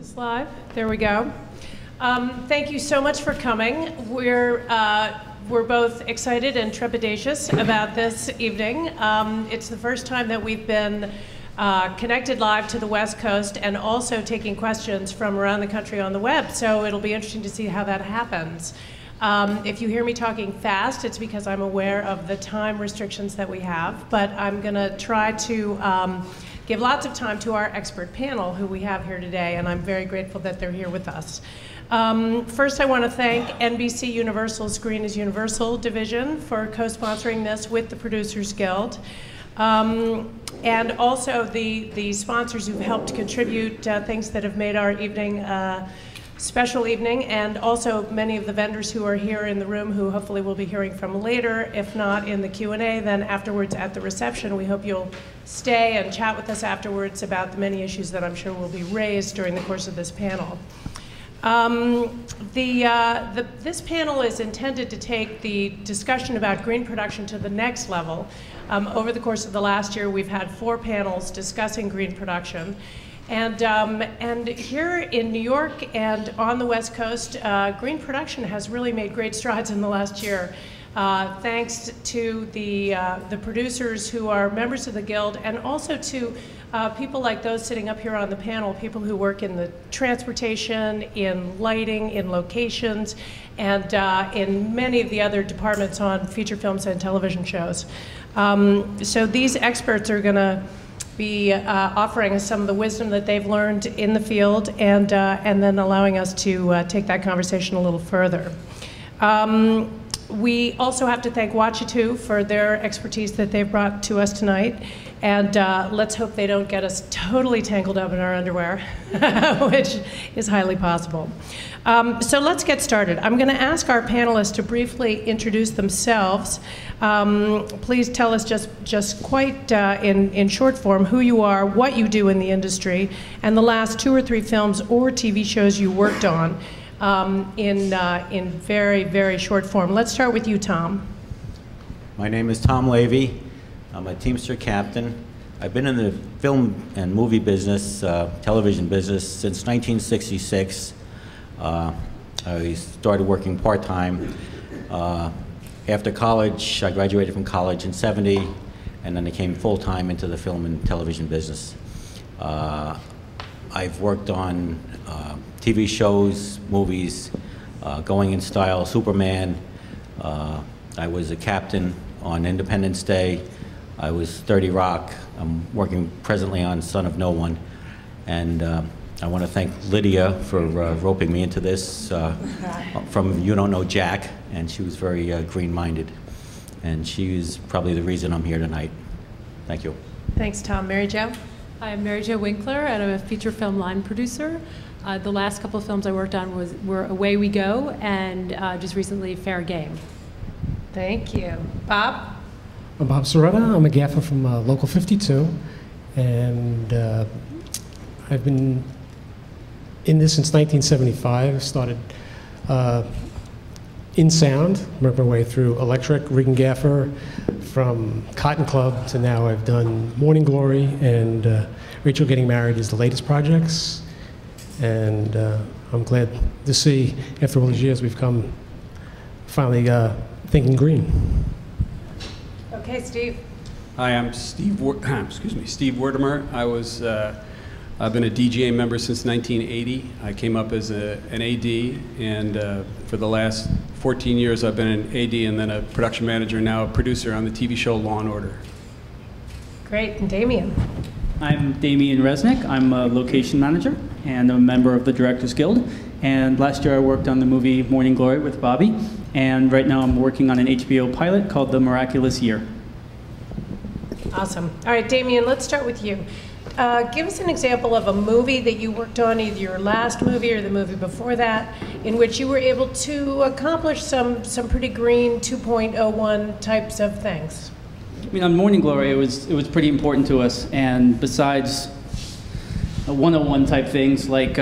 this live? There we go. Thank you so much for coming. We're both excited and trepidatious about this evening. It's the first time that we've been connected live to the West Coast and also taking questions from around the country on the web, so it'll be interesting to see how that happens. If you hear me talking fast, it's because I'm aware of the time restrictions that we have, but I'm going to try to give lots of time to our expert panel who we have here today, and I'm very grateful that they're here with us. First, I want to thank NBC Universal's Green is Universal division for co-sponsoring this with the Producers Guild. And also the sponsors who've helped contribute things that have made our evening a special evening, and also many of the vendors who are here in the room who hopefully we'll be hearing from later. If not in the Q&A, then afterwards at the reception. We hope you'll stay and chat with us afterwards about the many issues that I'm sure will be raised during the course of this panel. This panel is intended to take the discussion about green production to the next level. Over the course of the last year, we've had 4 panels discussing green production. And here in New York and on the West Coast, green production has really made great strides in the last year, thanks to the producers who are members of the Guild, and also to people like those sitting up here on the panel, people who work in the transportation, in lighting, in locations, and in many of the other departments on feature films and television shows. So these experts are going to be offering us some of the wisdom that they've learned in the field, and then allowing us to take that conversation a little further. We also have to thank Watchitoo for their expertise that they've brought to us tonight, and let's hope they don't get us totally tangled up in our underwear, which is highly possible. So let's get started. I'm going to ask our panelists to briefly introduce themselves. Please tell us just quite in short form who you are, what you do in the industry, and the last 2 or 3 films or TV shows you worked on in very, very short form. Let's start with you, Tom. My name is Tom Levy. I'm a Teamster captain. I've been in the film and movie business, television business, since 1966. I started working part-time. After college, I graduated from college in '70, and then I came full-time into the film and television business. I've worked on TV shows, movies, Going in Style, Superman. I was a captain on Independence Day. I was 30 Rock. I'm working presently on Son of No One. And I want to thank Lydia for roping me into this from You Don't Know Jack, and she was very green-minded. And she is probably the reason I'm here tonight. Thank you. Thanks, Tom. Mary Jo? Hi, I'm Mary Jo Winkler, and I'm a feature film line producer. The last couple of films I worked on were Away We Go and just recently Fair Game. Thank you. Bob? I'm Bob Soretta. I'm a gaffer from Local 52, and I've been in this since 1975. Started in sound, worked my way through electric, rig and gaffer, from Cotton Club to now I've done Morning Glory, and Rachel Getting Married is the latest projects. And I'm glad to see, after all these years, we've come finally thinking green. Okay, Steve. Hi, I'm Steve Werdemer. I've been a DGA member since 1980. I came up as an AD, and for the last 14 years I've been an AD and then a production manager, now a producer on the TV show Law & Order. Great. And Damien? I'm Damien Resnick. I'm a location manager and a member of the Directors Guild. And last year I worked on the movie Morning Glory with Bobby. And right now I'm working on an HBO pilot called The Miraculous Year. Awesome. All right, Damien, let's start with you. Give us an example of a movie that you worked on, either your last movie or the movie before that, in which you were able to accomplish some pretty green 2.01 types of things. I mean, on Morning Glory, it was pretty important to us. And besides 101 type things like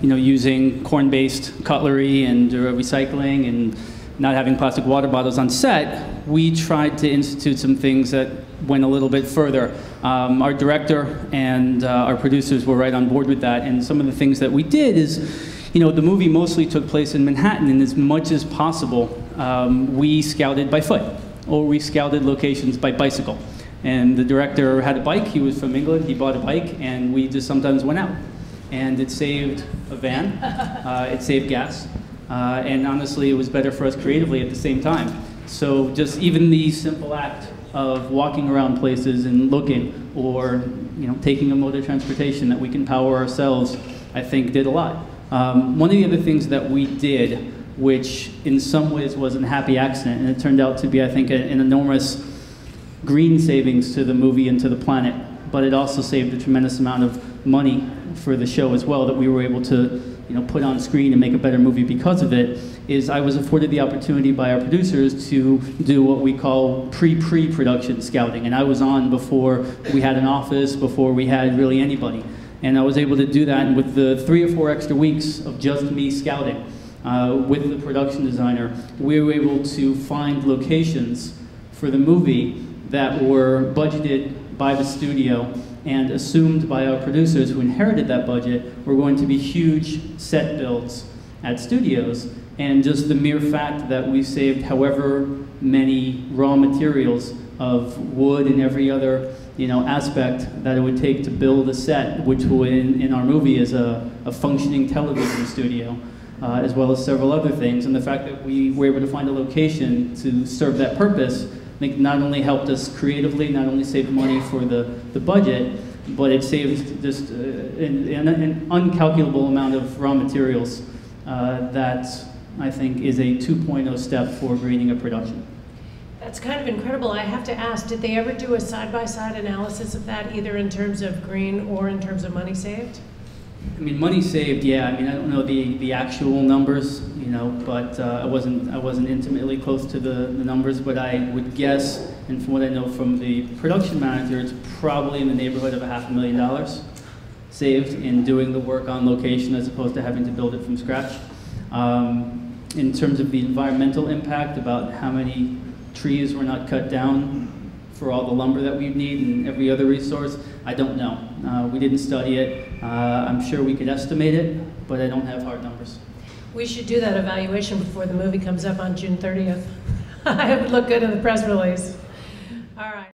using corn-based cutlery and recycling and not having plastic water bottles on set, we tried to institute some things that went a little bit further. Our director and our producers were right on board with that, and some of the things that we did is, the movie mostly took place in Manhattan, and as much as possible, we scouted by foot, or we scouted locations by bicycle. And the director had a bike, he was from England, he bought a bike, and we just sometimes went out. And it saved a van, it saved gas, and honestly, it was better for us creatively at the same time. So just even the simple act of walking around places and looking, or taking a mode of transportation that we can power ourselves, I think did a lot. One of the other things that we did, which in some ways was a happy accident, and it turned out to be, I think, an enormous green savings to the movie and to the planet, but it also saved a tremendous amount of money for the show as well that we were able to put on screen and make a better movie because of it, is I was afforded the opportunity by our producers to do what we call pre-production scouting. And I was on before we had an office, before we had really anybody. And I was able to do that, and with the 3 or 4 extra weeks of just me scouting with the production designer, we were able to find locations for the movie that were budgeted by the studio and assumed by our producers who inherited that budget were going to be huge set builds at studios. And just the mere fact that we saved however many raw materials of wood and every other aspect that it would take to build a set, which in our movie is a functioning television studio, as well as several other things. And the fact that we were able to find a location to serve that purpose, I think not only helped us creatively, not only saved money for the budget, but it saved just an uncalculable amount of raw materials that I think is a 2.0 step for greening a production. That's kind of incredible. I have to ask, did they ever do a side-by-side analysis of that, either in terms of green or in terms of money saved? I mean, money saved, yeah. I mean, I don't know the actual numbers, but I wasn't intimately close to the numbers, but I would guess, and from what I know from the production manager, it's probably in the neighborhood of $500,000 saved in doing the work on location as opposed to having to build it from scratch. In terms of the environmental impact, about how many trees were not cut down for all the lumber that we need and every other resource, I don't know. We didn't study it. I'm sure we could estimate it, but I don't have hard numbers. We should do that evaluation before the movie comes up on June 30th. It would look good in the press release.